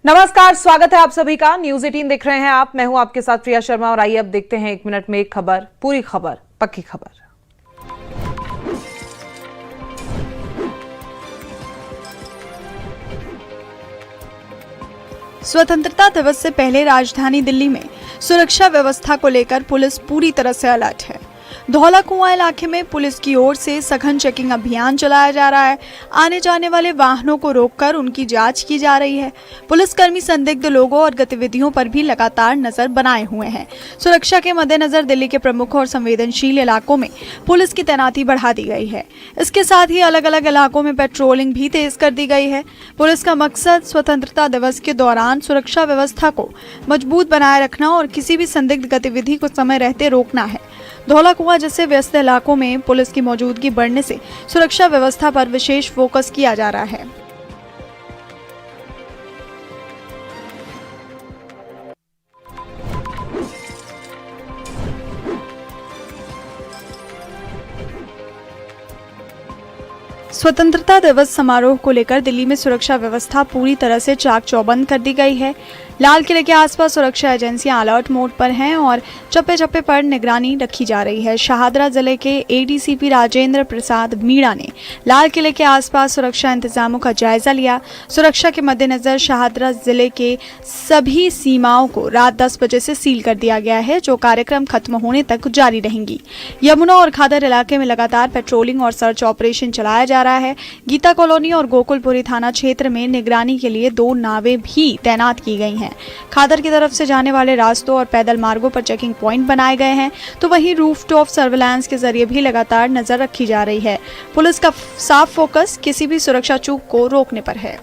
नमस्कार, स्वागत है आप सभी का। न्यूज 18 देख रहे हैं आप। मैं हूं आपके साथ प्रिया शर्मा और आइए अब देखते हैं 1 मिनट में एक खबर, पूरी खबर, पक्की खबर। स्वतंत्रता दिवस से पहले राजधानी दिल्ली में सुरक्षा व्यवस्था को लेकर पुलिस पूरी तरह से अलर्ट है। धौला कुआं इलाके में पुलिस की ओर से सघन चेकिंग अभियान चलाया जा रहा है। आने जाने वाले वाहनों को रोककर उनकी जांच की जा रही है। पुलिसकर्मी संदिग्ध लोगों और गतिविधियों पर भी लगातार नजर बनाए हुए हैं। सुरक्षा के मद्देनजर दिल्ली के प्रमुख और संवेदनशील इलाकों में पुलिस की तैनाती बढ़ा दी गई है। इसके साथ ही अलग अलग इलाकों में पेट्रोलिंग भी तेज कर दी गई है। पुलिस का मकसद स्वतंत्रता दिवस के दौरान सुरक्षा व्यवस्था को मजबूत बनाए रखना और किसी भी संदिग्ध गतिविधि को समय रहते रोकना है। धौला कुआं जैसे व्यस्त इलाकों में पुलिस की मौजूदगी बढ़ने से सुरक्षा व्यवस्था पर विशेष फोकस किया जा रहा है। स्वतंत्रता दिवस समारोह को लेकर दिल्ली में सुरक्षा व्यवस्था पूरी तरह से चाक चौबंद कर दी गई है। लाल किले के आसपास सुरक्षा एजेंसियां अलर्ट मोड पर हैं और चप्पे चप्पे पर निगरानी रखी जा रही है। शाहदरा जिले के एडीसीपी राजेंद्र प्रसाद मीणा ने लाल किले के आसपास सुरक्षा इंतजामों का जायजा लिया। सुरक्षा के मद्देनजर शाहदरा जिले के सभी सीमाओं को रात 10 बजे से सील कर दिया गया है, जो कार्यक्रम खत्म होने तक जारी रहेंगी। यमुना और खादर इलाके में लगातार पेट्रोलिंग और सर्च ऑपरेशन चलाया जा रहा है। गीता कॉलोनी और गोकुलपुरी थाना क्षेत्र में निगरानी के लिए 2 नावें भी तैनात की गई हैं। खादर की तरफ से जाने वाले रास्तों और पैदल मार्गों पर चेकिंग पॉइंट बनाए गए हैं, तो वहीं रूफटॉप सर्विलांस के जरिए भी लगातार नजर रखी जा रही है। पुलिस का साफ फोकस किसी भी सुरक्षा चूक को रोकने पर है।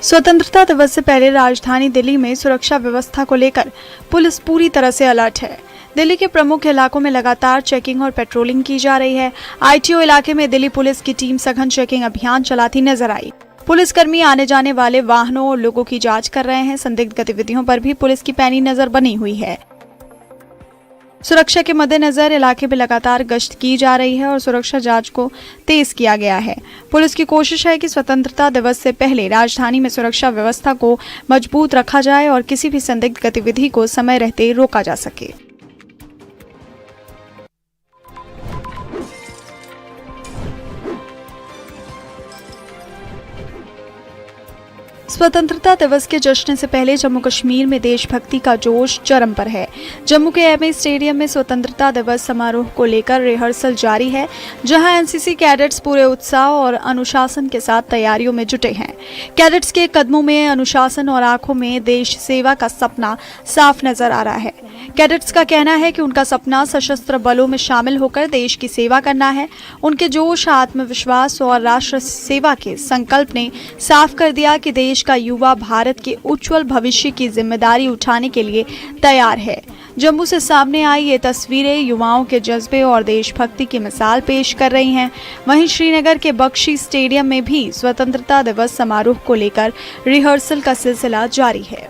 स्वतंत्रता दिवस से पहले राजधानी दिल्ली में सुरक्षा व्यवस्था को लेकर पुलिस पूरी तरह से अलर्ट है। दिल्ली के प्रमुख इलाकों में लगातार चेकिंग और पेट्रोलिंग की जा रही है। आईटीओ इलाके में दिल्ली पुलिस की टीम सघन चेकिंग अभियान चलाती नजर आई। पुलिसकर्मी आने जाने वाले वाहनों और लोगों की जांच कर रहे हैं। संदिग्ध गतिविधियों पर भी पुलिस की पैनी नजर बनी हुई है। सुरक्षा के मद्देनजर इलाके में लगातार गश्त की जा रही है और सुरक्षा जांच को तेज किया गया है। पुलिस की कोशिश है कि स्वतंत्रता दिवस से पहले राजधानी में सुरक्षा व्यवस्था को मजबूत रखा जाए और किसी भी संदिग्ध गतिविधि को समय रहते रोका जा सके। स्वतंत्रता दिवस के जश्न से पहले जम्मू कश्मीर में देशभक्ति का जोश चरम पर है। जम्मू के एमए स्टेडियम में स्वतंत्रता दिवस समारोह को लेकर रिहर्सल जारी है, जहां एनसीसी कैडेट्स पूरे उत्साह और अनुशासन के साथ तैयारियों में जुटे हैं। कैडेट्स के कदमों में अनुशासन और आंखों में देश सेवा का सपना साफ नजर आ रहा है। कैडेट्स का कहना है कि उनका सपना सशस्त्र बलों में शामिल होकर देश की सेवा करना है। उनके जोश, आत्मविश्वास और राष्ट्र सेवा के संकल्प ने साफ कर दिया कि देश का युवा भारत के उज्जवल भविष्य की जिम्मेदारी उठाने के लिए तैयार है। जम्मू से सामने आई ये तस्वीरें युवाओं के जज्बे और देशभक्ति की मिसाल पेश कर रही हैं। वहीं श्रीनगर के बख्शी स्टेडियम में भी स्वतंत्रता दिवस समारोह को लेकर रिहर्सल का सिलसिला जारी है।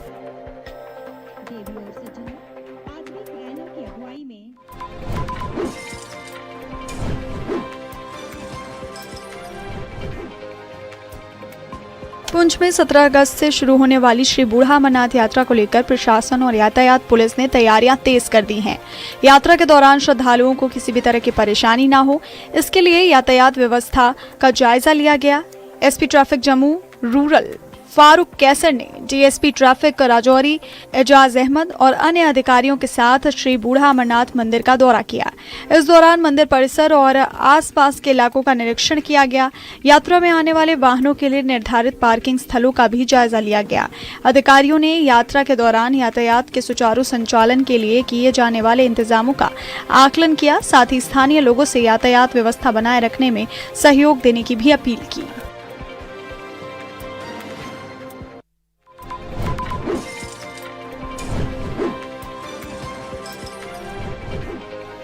पुंछ में 17 अगस्त से शुरू होने वाली श्री बूढ़ा अमरनाथ यात्रा को लेकर प्रशासन और यातायात पुलिस ने तैयारियां तेज कर दी हैं। यात्रा के दौरान श्रद्धालुओं को किसी भी तरह की परेशानी ना हो, इसके लिए यातायात व्यवस्था का जायजा लिया गया। SP traffic Jammu rural Farooq Qaiser ने डीएसपी ट्रैफिक राजौरी एजाज अहमद और अन्य अधिकारियों के साथ श्री बूढ़ा अमरनाथ मंदिर का दौरा किया। इस दौरान मंदिर परिसर और आसपास के इलाकों का निरीक्षण किया गया। यात्रा में आने वाले वाहनों के लिए निर्धारित पार्किंग स्थलों का भी जायजा लिया गया। अधिकारियों ने यात्रा के दौरान यातायात के सुचारू संचालन के लिए किए जाने वाले इंतजामों का आकलन किया। साथ ही स्थानीय लोगों से यातायात व्यवस्था बनाए रखने में सहयोग देने की भी अपील की।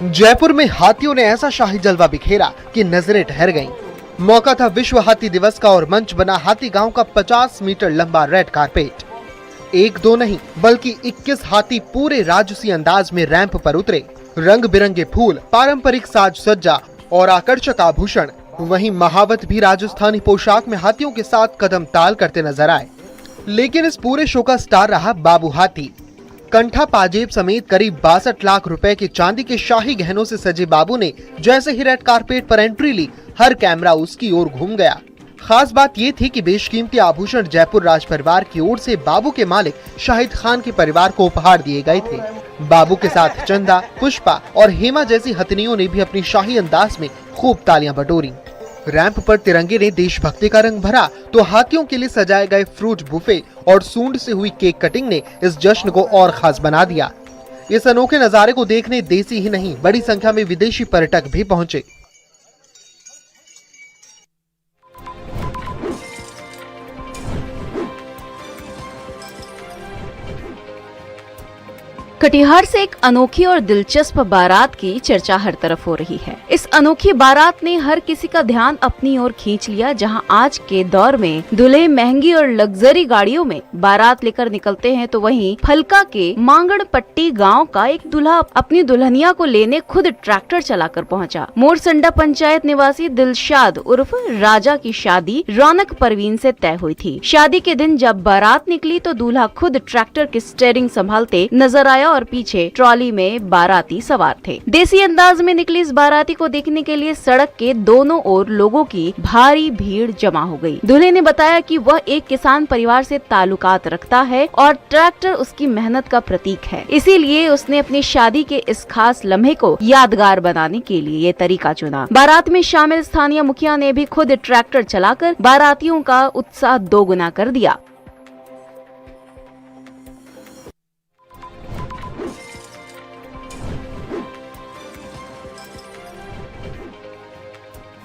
जयपुर में हाथियों ने ऐसा शाही जलवा बिखेरा कि नजरें ठहर गईं। मौका था विश्व हाथी दिवस का और मंच बना हाथी गांव का 50 मीटर लंबा रेड कारपेट। एक दो नहीं बल्कि 21 हाथी पूरे राजसी अंदाज में रैंप पर उतरे। रंग बिरंगे फूल, पारंपरिक साज सज्जा और आकर्षक आभूषण, वहीं महावत भी राजस्थानी पोशाक में हाथियों के साथ कदम ताल करते नजर आए। लेकिन इस पूरे शो का स्टार रहा बाबू हाथी। कंठा पाजेब समेत करीब 62 लाख रुपए के चांदी के शाही गहनों से सजे बाबू ने जैसे ही रेड कारपेट पर एंट्री ली, हर कैमरा उसकी ओर घूम गया। खास बात ये थी कि बेशकीमती आभूषण जयपुर राज परिवार की ओर से बाबू के मालिक शाहिद खान के परिवार को उपहार दिए गए थे। बाबू के साथ चंदा, पुष्पा और हेमा जैसी हथनियों ने भी अपनी शाही अंदाज में खूब तालियां बटोरी। रैंप पर तिरंगे ने देशभक्ति का रंग भरा तो हाथियों के लिए सजाए गए फ्रूट बुफे और सूंड से हुई केक कटिंग ने इस जश्न को और खास बना दिया। इस अनोखे नजारे को देखने देसी ही नहीं, बड़ी संख्या में विदेशी पर्यटक भी पहुंचे। कटिहार से एक अनोखी और दिलचस्प बारात की चर्चा हर तरफ हो रही है। इस अनोखी बारात ने हर किसी का ध्यान अपनी ओर खींच लिया, जहां आज के दौर में दूल्हे महंगी और लग्जरी गाड़ियों में बारात लेकर निकलते हैं, तो वहीं फलका के मांगड़पट्टी गांव का एक दूल्हा अपनी दुल्हनिया को लेने खुद ट्रैक्टर चलाकर पहुंचा। मोरसंडा पंचायत निवासी दिलशाद उर्फ राजा की शादी रौनक परवीन से तय हुई थी। शादी के दिन जब बारात निकली तो दूल्हा खुद ट्रैक्टर की स्टीयरिंग संभालते नजर आया और पीछे ट्रॉली में बाराती सवार थे। देसी अंदाज में निकली इस बाराती को देखने के लिए सड़क के दोनों ओर लोगों की भारी भीड़ जमा हो गई। दूल्हे ने बताया कि वह एक किसान परिवार से ताल्लुकात रखता है और ट्रैक्टर उसकी मेहनत का प्रतीक है, इसीलिए उसने अपनी शादी के इस खास लम्हे को यादगार बनाने के लिए ये तरीका चुना। बारात में शामिल स्थानीय मुखिया ने भी खुद ट्रैक्टर चलाकर बारातियों का उत्साह दोगुना कर दिया।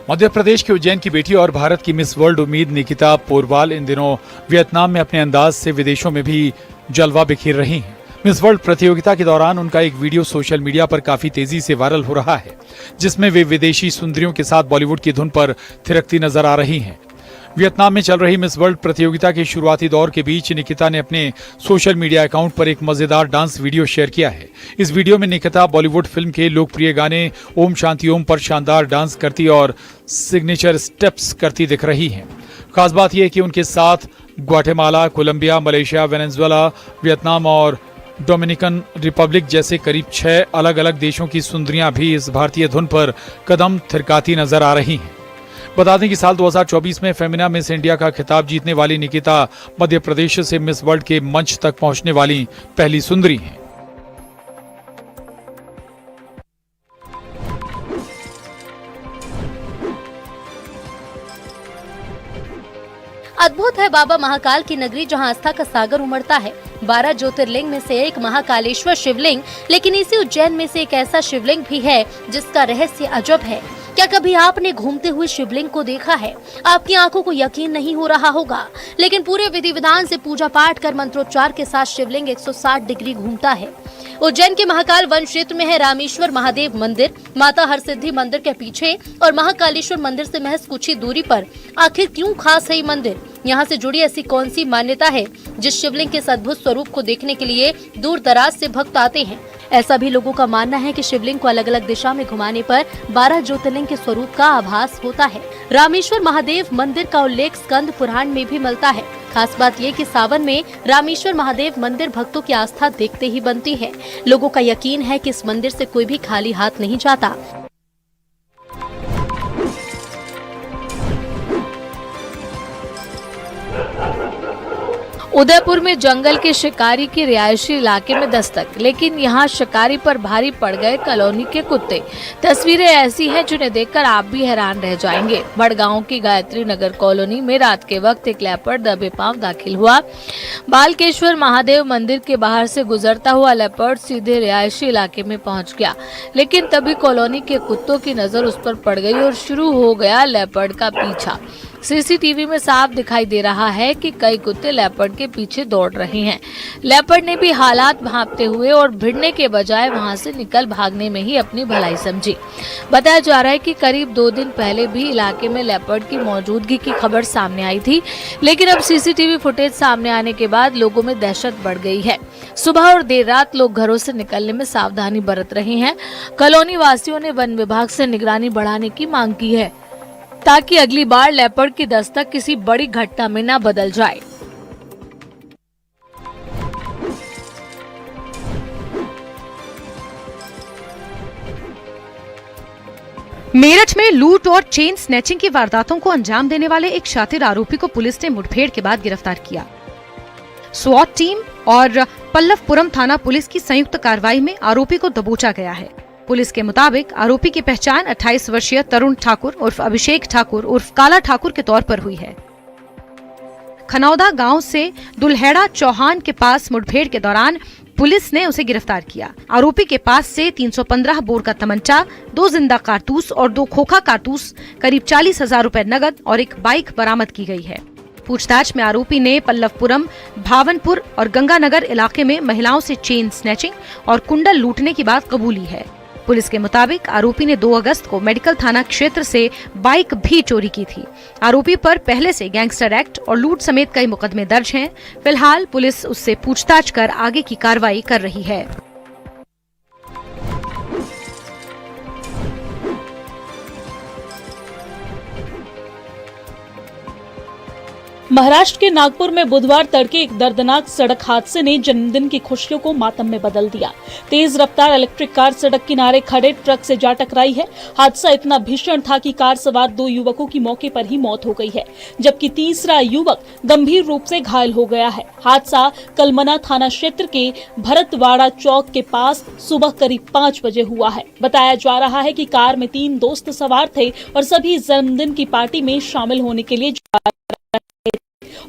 मध्य प्रदेश के उज्जैन की बेटी और भारत की मिस वर्ल्ड उम्मीद निकिता पोरवाल इन दिनों वियतनाम में अपने अंदाज से विदेशों में भी जलवा बिखेर रही हैं। मिस वर्ल्ड प्रतियोगिता के दौरान उनका एक वीडियो सोशल मीडिया पर काफी तेजी से वायरल हो रहा है, जिसमें वे विदेशी सुंदरियों के साथ बॉलीवुड की धुन पर थिरकती नजर आ रही हैं। वियतनाम में चल रही मिस वर्ल्ड प्रतियोगिता के शुरुआती दौर के बीच निकिता ने अपने सोशल मीडिया अकाउंट पर एक मजेदार डांस वीडियो शेयर किया है। इस वीडियो में निकिता बॉलीवुड फिल्म के लोकप्रिय गाने ओम शांति ओम पर शानदार डांस करती और सिग्नेचर स्टेप्स करती दिख रही हैं। खास बात यह है कि उनके साथ Guatemala, Colombia, Malaysia, Venezuela, Vietnam और डोमिनिकन रिपब्लिक जैसे करीब 6 अलग अलग देशों की सुंदरियां भी इस भारतीय धुन पर कदम थिरकाती नजर आ रही हैं। बता दें कि साल 2024 में फेमिना मिस इंडिया का खिताब जीतने वाली निकिता मध्य प्रदेश से मिस वर्ल्ड के मंच तक पहुंचने वाली पहली सुंदरी हैं। अद्भुत है बाबा महाकाल की नगरी, जहां आस्था का सागर उमड़ता है। 12 ज्योतिर्लिंग में से एक महाकालेश्वर शिवलिंग, लेकिन इसी उज्जैन में से एक ऐसा शिवलिंग भी है जिसका रहस्य अजब है। क्या कभी आपने घूमते हुए शिवलिंग को देखा है? आपकी आंखों को यकीन नहीं हो रहा होगा, लेकिन पूरे विधि विधान से पूजा पाठ कर मंत्रोच्चार के साथ शिवलिंग 160 डिग्री घूमता है। उज्जैन के महाकाल वन क्षेत्र में है रामेश्वर महादेव मंदिर। माता हरसिद्धि मंदिर के पीछे और महाकालेश्वर मंदिर से महज कुछ ही दूरी पर। आखिर क्यों खास है ये मंदिर? यहाँ से जुड़ी ऐसी कौन सी मान्यता है जिस शिवलिंग के इस अद्भुत स्वरूप को देखने के लिए दूर दराज से भक्त आते हैं? ऐसा भी लोगों का मानना है कि शिवलिंग को अलग अलग दिशा में घुमाने पर 12 ज्योतिर्लिंग के स्वरूप का आभास होता है। रामेश्वर महादेव मंदिर का उल्लेख स्कंद पुराण में भी मिलता है। खास बात ये कि सावन में रामेश्वर महादेव मंदिर भक्तों की आस्था देखते ही बनती है। लोगों का यकीन है कि इस मंदिर से कोई भी खाली हाथ नहीं जाता। उदयपुर में जंगल के शिकारी के रिहायशी इलाके में दस्तक, लेकिन यहाँ शिकारी पर भारी पड़ गए कॉलोनी के कुत्ते। तस्वीरें ऐसी हैं जिन्हें देखकर आप भी हैरान रह जाएंगे। बड़गांव की गायत्री नगर कॉलोनी में रात के वक्त एक लेपर्ड दबे पांव दाखिल हुआ। बालकेश्वर महादेव मंदिर के बाहर से गुजरता हुआ लेपर्ड सीधे रिहायशी इलाके में पहुंच गया, लेकिन तभी कॉलोनी के कुत्तों की नजर उस पर पड़ गई और शुरू हो गया लेपर्ड का पीछा। सीसीटीवी में साफ दिखाई दे रहा है कि कई कुत्ते लेपर्ड के पीछे दौड़ रहे हैं। लेपर्ड ने भी हालात भांपते हुए और भिड़ने के बजाय वहां से निकल भागने में ही अपनी भलाई समझी। बताया जा रहा है कि करीब 2 दिन पहले भी इलाके में लेपर्ड की मौजूदगी की खबर सामने आई थी, लेकिन अब सीसीटीवी फुटेज सामने आने के बाद लोगों में दहशत बढ़ गई है। सुबह और देर रात लोग घरों से निकलने में सावधानी बरत रहे हैं। कॉलोनी वासियों ने वन विभाग से निगरानी बढ़ाने की मांग की है ताकि अगली बार लेपर्ड की दस्तक किसी बड़ी घटना में न बदल जाए। मेरठ में लूट और चेन स्नैचिंग की वारदातों को अंजाम देने वाले एक शातिर आरोपी को पुलिस ने मुठभेड़ के बाद गिरफ्तार किया। स्वॉट टीम और पल्लवपुरम थाना पुलिस की संयुक्त कार्रवाई में आरोपी को दबोचा गया है। पुलिस के मुताबिक आरोपी की पहचान 28 वर्षीय तरुण ठाकुर उर्फ अभिषेक ठाकुर उर्फ काला ठाकुर के तौर पर हुई है। खनौदा गांव से दुल्हेड़ा चौहान के पास मुठभेड़ के दौरान पुलिस ने उसे गिरफ्तार किया। आरोपी के पास से 315 बोर का तमंचा, 2 जिंदा कारतूस और 2 खोखा कारतूस, करीब 40,000 रुपए नगद और एक बाइक बरामद की गई है। पूछताछ में आरोपी ने पल्लवपुरम, भावनपुर और गंगानगर इलाके में महिलाओं से चेन स्नैचिंग और कुंडल लूटने की बात कबूली है। पुलिस के मुताबिक आरोपी ने 2 अगस्त को मेडिकल थाना क्षेत्र से बाइक भी चोरी की थी। आरोपी पर पहले से गैंगस्टर एक्ट और लूट समेत कई मुकदमे दर्ज हैं। फिलहाल पुलिस उससे पूछताछ कर आगे की कार्रवाई कर रही है। महाराष्ट्र के नागपुर में बुधवार तड़के एक दर्दनाक सड़क हादसे ने जन्मदिन की खुशियों को मातम में बदल दिया। तेज रफ्तार इलेक्ट्रिक कार सड़क किनारे खड़े ट्रक से जा टकराई है। हादसा इतना भीषण था कि कार सवार 2 युवकों की मौके पर ही मौत हो गई है, जबकि तीसरा युवक गंभीर रूप से घायल हो गया है। हादसा कलमना थाना क्षेत्र के भरतवाड़ा चौक के पास सुबह करीब 5 बजे हुआ है। बताया जा रहा है कि कार में 3 दोस्त सवार थे और सभी जन्मदिन की पार्टी में शामिल होने के लिए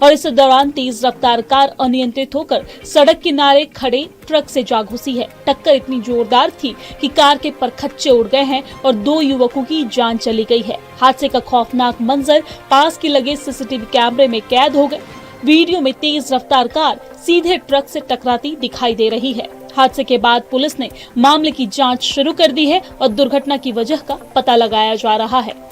और इस दौरान तेज रफ्तार कार अनियंत्रित होकर सड़क किनारे खड़े ट्रक से जा घुसी है। टक्कर इतनी जोरदार थी कि कार के परखच्चे उड़ गए हैं और 2 युवकों की जान चली गई है। हादसे का खौफनाक मंजर पास के लगे सीसीटीवी कैमरे में कैद हो गए। वीडियो में तेज रफ्तार कार सीधे ट्रक से टकराती दिखाई दे रही है। हादसे के बाद पुलिस ने मामले की जांच शुरू कर दी है और दुर्घटना की वजह का पता लगाया जा रहा है।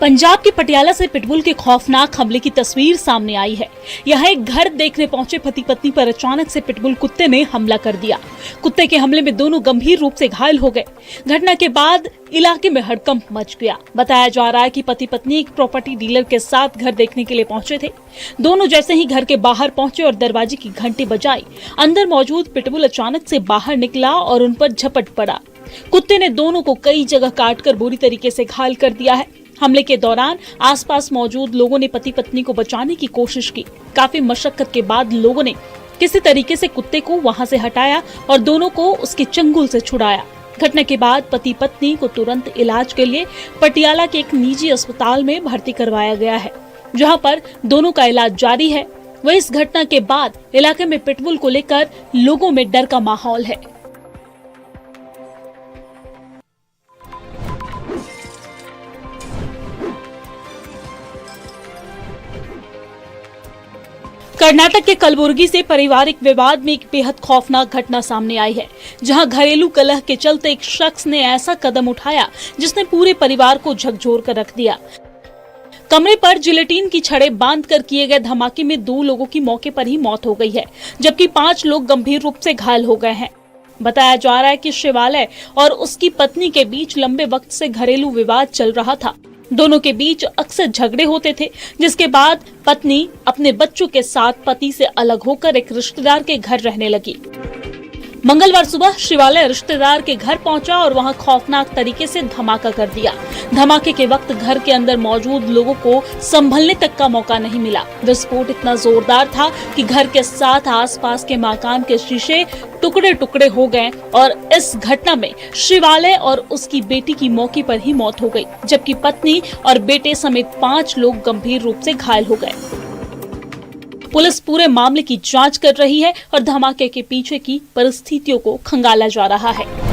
पंजाब के पटियाला से पिटबुल के खौफनाक हमले की तस्वीर सामने आई है। यहाँ एक घर देखने पहुंचे पति पत्नी पर अचानक से पिटबुल कुत्ते ने हमला कर दिया। कुत्ते के हमले में दोनों गंभीर रूप से घायल हो गए। घटना के बाद इलाके में हड़कंप मच गया। बताया जा रहा है कि पति पत्नी एक प्रॉपर्टी डीलर के साथ घर देखने के लिए पहुंचे थे। दोनों जैसे ही घर के बाहर पहुंचे और दरवाजे की घंटी बजाई, अंदर मौजूद पिटबुल अचानक से बाहर निकला और उन पर झपट पड़ा। कुत्ते ने दोनों को कई जगह काटकर बुरी तरीके से घायल कर दिया है। हमले के दौरान आसपास मौजूद लोगों ने पति पत्नी को बचाने की कोशिश की। काफी मशक्कत के बाद लोगों ने किसी तरीके से कुत्ते को वहां से हटाया और दोनों को उसके चंगुल से छुड़ाया। घटना के बाद पति पत्नी को तुरंत इलाज के लिए पटियाला के एक निजी अस्पताल में भर्ती करवाया गया है, जहां पर दोनों का इलाज जारी है। वहीं इस घटना के बाद इलाके में पिटबुल को लेकर लोगों में डर का माहौल है। कर्नाटक के कलबुर्गी से पारिवारिक विवाद में एक बेहद खौफनाक घटना सामने आई है, जहां घरेलू कलह के चलते एक शख्स ने ऐसा कदम उठाया जिसने पूरे परिवार को झकझोर कर रख दिया। कमरे पर जिलेटिन की छड़ें बांधकर किए गए धमाके में 2 लोगों की मौके पर ही मौत हो गई है, जबकि 5 लोग गंभीर रूप से घायल हो गए हैं। बताया जा रहा है कि शिवालय और उसकी पत्नी के बीच लंबे वक्त से घरेलू विवाद चल रहा था। दोनों के बीच अक्सर झगड़े होते थे, जिसके बाद पत्नी अपने बच्चों के साथ पति से अलग होकर एक रिश्तेदार के घर रहने लगी। मंगलवार सुबह शिवालय रिश्तेदार के घर पहुंचा और वहां खौफनाक तरीके से धमाका कर दिया। धमाके के वक्त घर के अंदर मौजूद लोगों को संभलने तक का मौका नहीं मिला। विस्फोट इतना जोरदार था कि घर के साथ आसपास के मकान के शीशे टुकड़े टुकड़े हो गए और इस घटना में शिवालय और उसकी बेटी की मौके पर ही मौत हो गई, जबकि पत्नी और बेटे समेत 5 लोग गंभीर रूप से घायल हो गए। पुलिस पूरे मामले की जांच कर रही है और धमाके के पीछे की परिस्थितियों को खंगाला जा रहा है।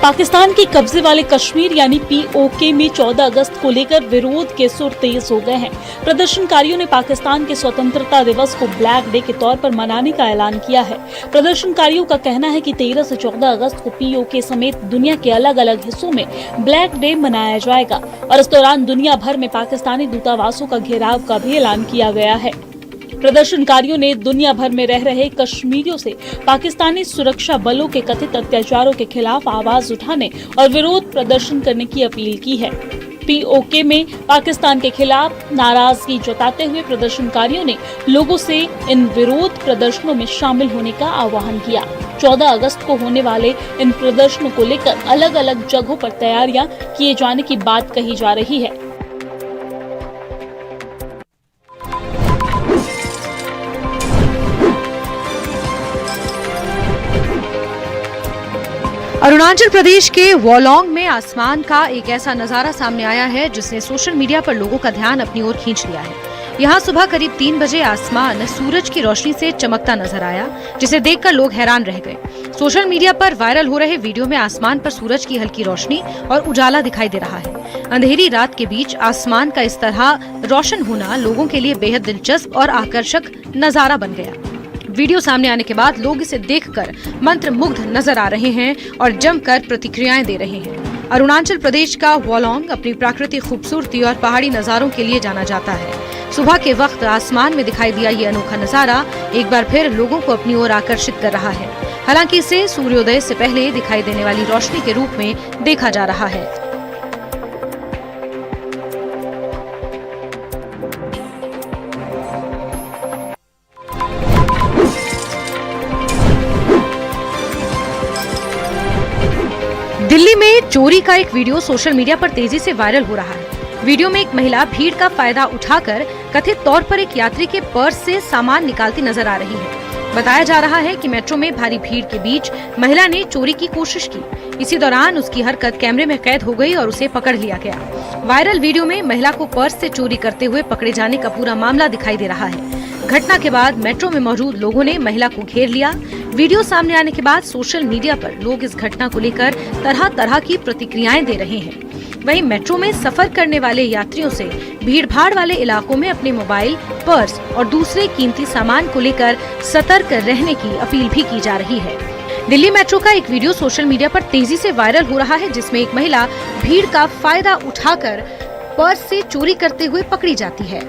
पाकिस्तान के कब्जे वाले कश्मीर यानी पीओके में 14 अगस्त को लेकर विरोध के सुर तेज हो गए हैं। प्रदर्शनकारियों ने पाकिस्तान के स्वतंत्रता दिवस को ब्लैक डे के तौर पर मनाने का ऐलान किया है। प्रदर्शनकारियों का कहना है कि 13 से 14 अगस्त को पीओके समेत दुनिया के अलग अलग हिस्सों में ब्लैक डे मनाया जाएगा और इस दौरान दुनिया भर में पाकिस्तानी दूतावासों का घेराव का भी ऐलान किया गया है। प्रदर्शनकारियों ने दुनिया भर में रह रहे कश्मीरियों से पाकिस्तानी सुरक्षा बलों के कथित अत्याचारों के खिलाफ आवाज उठाने और विरोध प्रदर्शन करने की अपील की है। पीओके में पाकिस्तान के खिलाफ नाराजगी जताते हुए प्रदर्शनकारियों ने लोगों से इन विरोध प्रदर्शनों में शामिल होने का आह्वान किया। 14 अगस्त को होने वाले इन प्रदर्शनों को लेकर अलग अलग जगहों पर तैयारियां किए जाने की बात कही जा रही है। अरुणाचल प्रदेश के वोलोंग में आसमान का एक ऐसा नजारा सामने आया है जिसने सोशल मीडिया पर लोगों का ध्यान अपनी ओर खींच लिया है। यहाँ सुबह करीब 3 बजे आसमान सूरज की रोशनी से चमकता नजर आया, जिसे देखकर लोग हैरान रह गए। सोशल मीडिया पर वायरल हो रहे वीडियो में आसमान पर सूरज की हल्की रोशनी और उजाला दिखाई दे रहा है। अंधेरी रात के बीच आसमान का इस तरह रोशन होना लोगों के लिए बेहद दिलचस्प और आकर्षक नजारा बन गया। वीडियो सामने आने के बाद लोग इसे देखकर मंत्रमुग्ध नजर आ रहे हैं और जमकर प्रतिक्रियाएं दे रहे हैं। अरुणाचल प्रदेश का वोलोंग अपनी प्राकृतिक खूबसूरती और पहाड़ी नजारों के लिए जाना जाता है। सुबह के वक्त आसमान में दिखाई दिया ये अनोखा नजारा एक बार फिर लोगों को अपनी ओर आकर्षित कर रहा है। हालांकि इसे सूर्योदय से पहले दिखाई देने वाली रोशनी के रूप में देखा जा रहा है। दिल्ली में चोरी का एक वीडियो सोशल मीडिया पर तेजी से वायरल हो रहा है। वीडियो में एक महिला भीड़ का फायदा उठाकर कथित तौर पर एक यात्री के पर्स से सामान निकालती नजर आ रही है। बताया जा रहा है कि मेट्रो में भारी भीड़ के बीच महिला ने चोरी की कोशिश की। इसी दौरान उसकी हरकत कैमरे में कैद हो गई और उसे पकड़ लिया गया। वायरल वीडियो में महिला को पर्स से चोरी करते हुए पकड़े जाने का पूरा मामला दिखाई दे रहा है। घटना के बाद मेट्रो में मौजूद लोगों ने महिला को घेर लिया। वीडियो सामने आने के बाद सोशल मीडिया पर लोग इस घटना को लेकर तरह तरह की प्रतिक्रियाएं दे रहे हैं। वहीं मेट्रो में सफर करने वाले यात्रियों से भीड़भाड़ वाले इलाकों में अपने मोबाइल, पर्स और दूसरे कीमती सामान को लेकर सतर्क रहने की अपील भी की जा रही है। दिल्ली मेट्रो का एक वीडियो सोशल मीडिया पर तेजी से वायरल हो रहा है, जिसमें एक महिला भीड़ का फायदा उठाकर पर्स से चोरी करते हुए पकड़ी जाती है।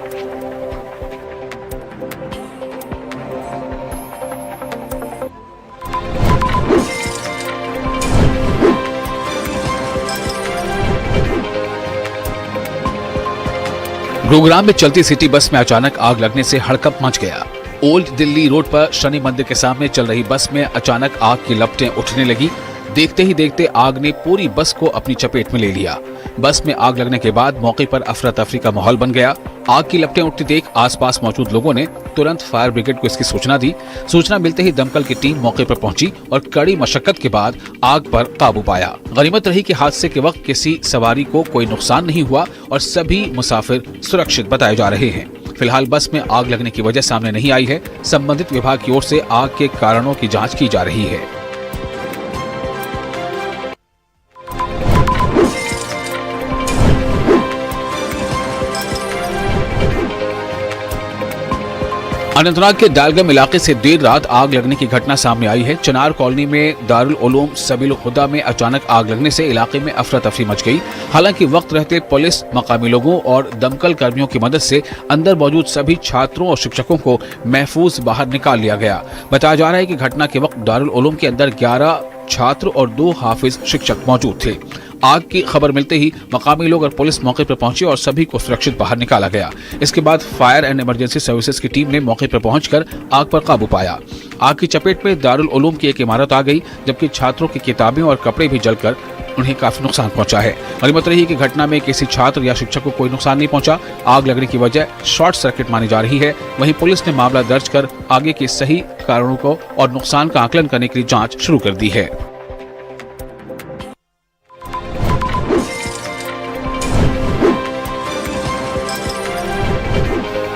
गुरुग्राम में चलती सिटी बस में अचानक आग लगने से हड़कंप मच गया। ओल्ड दिल्ली रोड पर शनि मंदिर के सामने चल रही बस में अचानक आग की लपटें उठने लगी। देखते ही देखते आग ने पूरी बस को अपनी चपेट में ले लिया। बस में आग लगने के बाद मौके पर अफरा तफरी का माहौल बन गया। आग की लपटें उठती देख आसपास मौजूद लोगों ने तुरंत फायर ब्रिगेड को इसकी सूचना दी। सूचना मिलते ही दमकल की टीम मौके पर पहुंची और कड़ी मशक्कत के बाद आग पर काबू पाया। गनीमत रही कि हादसे के वक्त किसी सवारी को कोई नुकसान नहीं हुआ और सभी मुसाफिर सुरक्षित बताए जा रहे हैं। फिलहाल बस में आग लगने की वजह सामने नहीं आई है। संबंधित विभाग की ओर से आग के कारणों की जाँच की जा रही है। अनंतनाग के डालगम इलाके से देर रात आग लगने की घटना सामने आई है। चनार कॉलोनी में दारुल उलूम सबील खुदा में अचानक आग लगने से इलाके में अफरा तफरी मच गई। हालांकि वक्त रहते पुलिस, मकामी लोगों और दमकल कर्मियों की मदद से अंदर मौजूद सभी छात्रों और शिक्षकों को महफूज बाहर निकाल लिया गया। बताया जा रहा है कि घटना के वक्त दारुल उलूम के अंदर 11 छात्र और 2 हाफिज शिक्षक मौजूद थे। आग की खबर मिलते ही मकामी लोग और पुलिस मौके पर पहुंची और सभी को सुरक्षित बाहर निकाला गया। इसके बाद फायर एंड इमरजेंसी सर्विसेज की टीम ने मौके पर पहुंचकर आग पर काबू पाया। आग की चपेट में दारुल उलूम की एक इमारत आ गई, जबकि छात्रों की किताबें और कपड़े भी जलकर उन्हें काफी नुकसान पहुंचा है। गनीमत रही कि घटना में किसी छात्र या शिक्षक को कोई नुकसान नहीं पहुंचा। आग लगने की वजह शॉर्ट सर्किट मानी जा रही है। वहीं पुलिस ने मामला दर्ज कर आगे के सही कारणों को और नुकसान का आकलन करने के लिए जाँच शुरू कर दी है।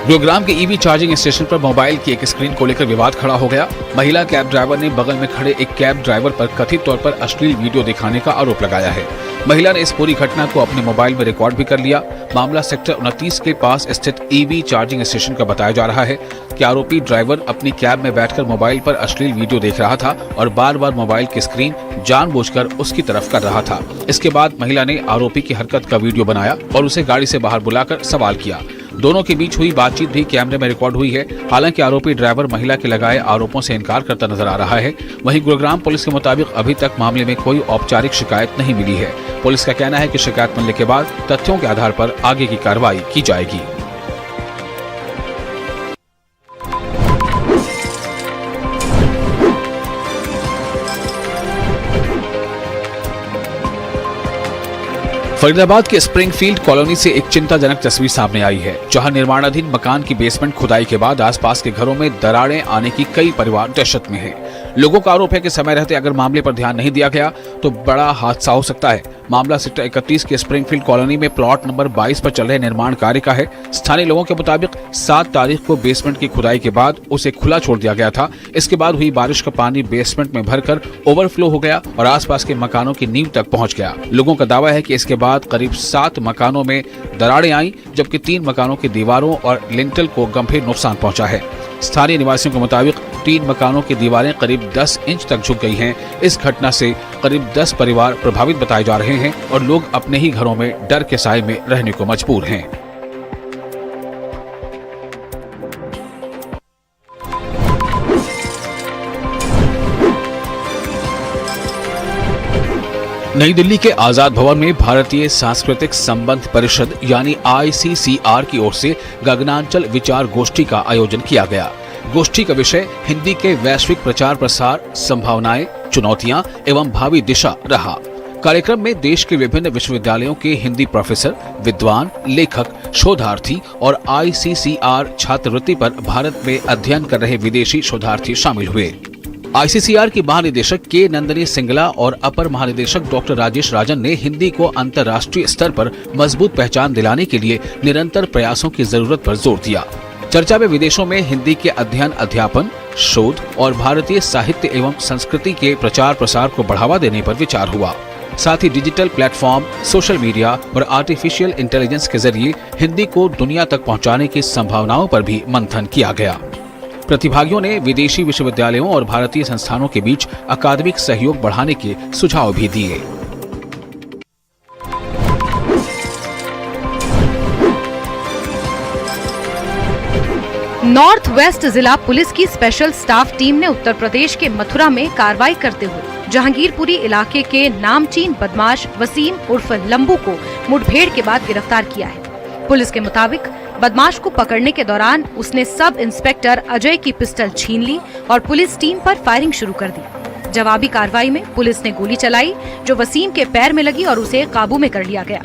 गुरुग्राम के ईवी चार्जिंग स्टेशन पर मोबाइल की एक स्क्रीन को लेकर विवाद खड़ा हो गया। महिला कैब ड्राइवर ने बगल में खड़े एक कैब ड्राइवर पर कथित तौर पर अश्लील वीडियो दिखाने का आरोप लगाया है। महिला ने इस पूरी घटना को अपने मोबाइल में रिकॉर्ड भी कर लिया। मामला सेक्टर 29 के पास स्थित ईवी चार्जिंग स्टेशन का बताया जा रहा है कि आरोपी ड्राइवर अपनी कैब में बैठकर मोबाइल पर अश्लील वीडियो देख रहा था और बार बार मोबाइल की स्क्रीन जानबूझकर उसकी तरफ कर रहा था। इसके बाद महिला ने आरोपी की हरकत का वीडियो बनाया और उसे गाड़ी से बाहर बुलाकर सवाल किया। दोनों के बीच हुई बातचीत भी कैमरे में रिकॉर्ड हुई है। हालांकि आरोपी ड्राइवर महिला के लगाए आरोपों से इनकार करता नजर आ रहा है। वहीं गुरुग्राम पुलिस के मुताबिक अभी तक मामले में कोई औपचारिक शिकायत नहीं मिली है। पुलिस का कहना है कि शिकायत मिलने के बाद तथ्यों के आधार पर आगे की कार्रवाई की जाएगी। फरीदाबाद के स्प्रिंगफील्ड कॉलोनी से एक चिंताजनक तस्वीर सामने आई है, जहां निर्माणाधीन मकान की बेसमेंट खुदाई के बाद आसपास के घरों में दरारें आने की कई परिवार दहशत में हैं। लोगों का आरोप है कि समय रहते अगर मामले पर ध्यान नहीं दिया गया तो बड़ा हादसा हो सकता है। मामला सेक्टर 31 के स्प्रिंगफील्ड कॉलोनी में प्लॉट नंबर 22 पर चल रहे निर्माण कार्य का है। स्थानीय लोगों के मुताबिक 7 तारीख को बेसमेंट की खुदाई के बाद उसे खुला छोड़ दिया गया था। इसके बाद हुई बारिश का पानी बेसमेंट में भरकर ओवरफ्लो हो गया और आसपास के मकानों की नींव तक पहुंच गया। लोगों का दावा है कि इसके बाद करीब 7 मकानों में दरारें आई, जबकि 3 मकानों की दीवारों और लिंटल को गंभीर नुकसान पहुंचा है। स्थानीय निवासियों के मुताबिक 3 मकानों की दीवारें करीब 10 इंच तक झुक गई हैं। इस घटना से करीब 10 परिवार प्रभावित बताए जा रहे हैं और लोग अपने ही घरों में डर के साए में रहने को मजबूर हैं। नई दिल्ली के आजाद भवन में भारतीय सांस्कृतिक संबंध परिषद यानी ICCR की ओर से गगनांचल विचार गोष्ठी का आयोजन किया गया। गोष्ठी का विषय हिंदी के वैश्विक प्रचार प्रसार, संभावनाएं, चुनौतियां एवं भावी दिशा रहा। कार्यक्रम में देश के विभिन्न विश्वविद्यालयों के हिंदी प्रोफेसर, विद्वान, लेखक, शोधार्थी और ICCR छात्रवृत्ति पर भारत में अध्ययन कर रहे विदेशी शोधार्थी शामिल हुए। ICCR की महानिदेशक के नंदनी सिंगला और अपर महानिदेशक डॉक्टर राजेश राजन ने हिंदी को अंतर्राष्ट्रीय स्तर पर मजबूत पहचान दिलाने के लिए निरंतर प्रयासों की जरूरत पर जोर दिया। चर्चा में विदेशों में हिंदी के अध्ययन, अध्यापन, शोध और भारतीय साहित्य एवं संस्कृति के प्रचार प्रसार को बढ़ावा देने पर विचार हुआ। साथ ही डिजिटल प्लेटफॉर्म, सोशल मीडिया और आर्टिफिशियल इंटेलिजेंस के जरिए हिंदी को दुनिया तक पहुंचाने की संभावनाओं पर भी मंथन किया गया। प्रतिभागियों ने विदेशी विश्वविद्यालयों और भारतीय संस्थानों के बीच अकादमिक सहयोग बढ़ाने के सुझाव भी दिए। नॉर्थ वेस्ट जिला पुलिस की स्पेशल स्टाफ टीम ने उत्तर प्रदेश के मथुरा में कार्रवाई करते हुए जहांगीरपुरी इलाके के नामचीन बदमाश वसीम उर्फ लंबू को मुठभेड़ के बाद गिरफ्तार किया है। पुलिस के मुताबिक बदमाश को पकड़ने के दौरान उसने सब इंस्पेक्टर अजय की पिस्टल छीन ली और पुलिस टीम पर फायरिंग शुरू कर दी। जवाबी कार्रवाई में पुलिस ने गोली चलाई जो वसीम के पैर में लगी और उसे काबू में कर लिया गया।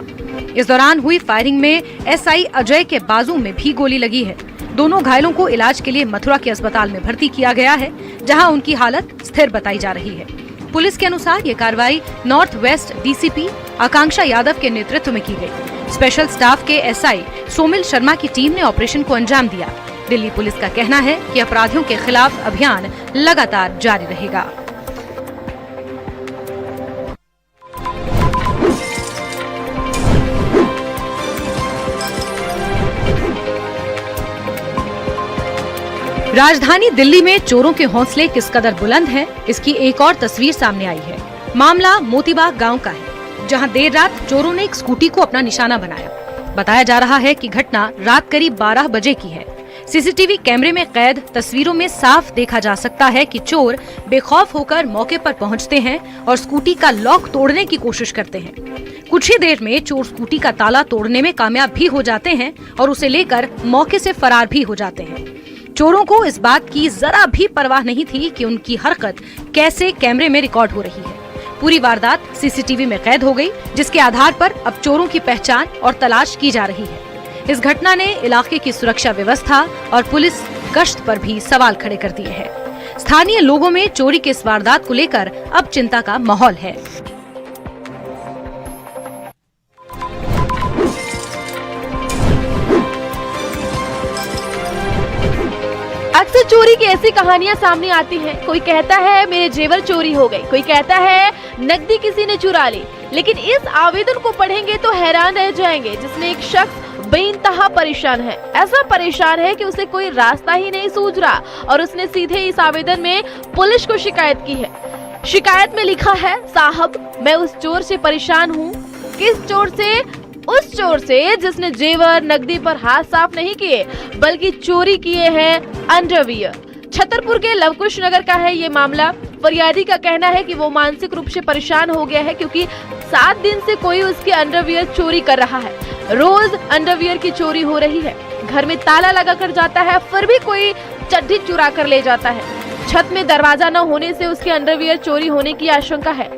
इस दौरान हुई फायरिंग में SI अजय के बाजू में भी गोली लगी है। दोनों घायलों को इलाज के लिए मथुरा के अस्पताल में भर्ती किया गया है, जहां उनकी हालत स्थिर बताई जा रही है। पुलिस के अनुसार ये कार्रवाई नॉर्थ वेस्ट DCP आकांक्षा यादव के नेतृत्व में की गई। स्पेशल स्टाफ के SI सोमिल शर्मा की टीम ने ऑपरेशन को अंजाम दिया। दिल्ली पुलिस का कहना है कि अपराधियों के खिलाफ अभियान लगातार जारी रहेगा। राजधानी दिल्ली में चोरों के हौसले किस कदर बुलंद हैं, इसकी एक और तस्वीर सामने आई है। मामला मोतीबाग गांव का है, जहां देर रात चोरों ने एक स्कूटी को अपना निशाना बनाया। बताया जा रहा है कि घटना रात करीब 12 बजे की है। CCTV कैमरे में कैद तस्वीरों में साफ देखा जा सकता है कि चोर बेखौफ होकर मौके पर पहुंचते हैं और स्कूटी का लॉक तोड़ने की कोशिश करते हैं। कुछ ही देर में चोर स्कूटी का ताला तोड़ने में कामयाब भी हो जाते हैं और उसे लेकर मौके से फरार भी हो जाते हैं। चोरों को इस बात की जरा भी परवाह नहीं थी कि उनकी हरकत कैसे कैमरे में रिकॉर्ड हो रही है। पूरी वारदात CCTV में कैद हो गई, जिसके आधार पर अब चोरों की पहचान और तलाश की जा रही है। इस घटना ने इलाके की सुरक्षा व्यवस्था और पुलिस गश्त पर भी सवाल खड़े कर दिए हैं। स्थानीय लोगों में चोरी के इस वारदात को लेकर अब चिंता का माहौल है। चोरी की ऐसी कहानियां सामने आती हैं। कोई कहता है मेरे जेवर चोरी हो गए, कोई कहता है नकदी किसी ने चुरा ली। लेकिन इस आवेदन को पढ़ेंगे तो हैरान रह जाएंगे, जिसमें एक शख्स बेइंतहा परेशान है। ऐसा परेशान है कि उसे कोई रास्ता ही नहीं सूझ रहा और उसने सीधे इस आवेदन में पुलिस को शिकायत की है। शिकायत में लिखा है, साहब मैं उस चोर से परेशान हूँ। किस चोर से? उस चोर से जिसने जेवर नकदी पर हाथ साफ नहीं किए बल्कि चोरी किए हैं अंडरवियर। छतरपुर के लवकुश नगर का है ये मामला। फरियादी का कहना है कि वो मानसिक रूप से परेशान हो गया है क्योंकि 7 दिन से कोई उसके अंडरवियर चोरी कर रहा है। रोज अंडरवियर की चोरी हो रही है। घर में ताला लगा कर जाता है, फिर भी कोई चड्ढी चुरा कर ले जाता है। छत में दरवाजा न होने से उसके अंडरवियर चोरी होने की आशंका है।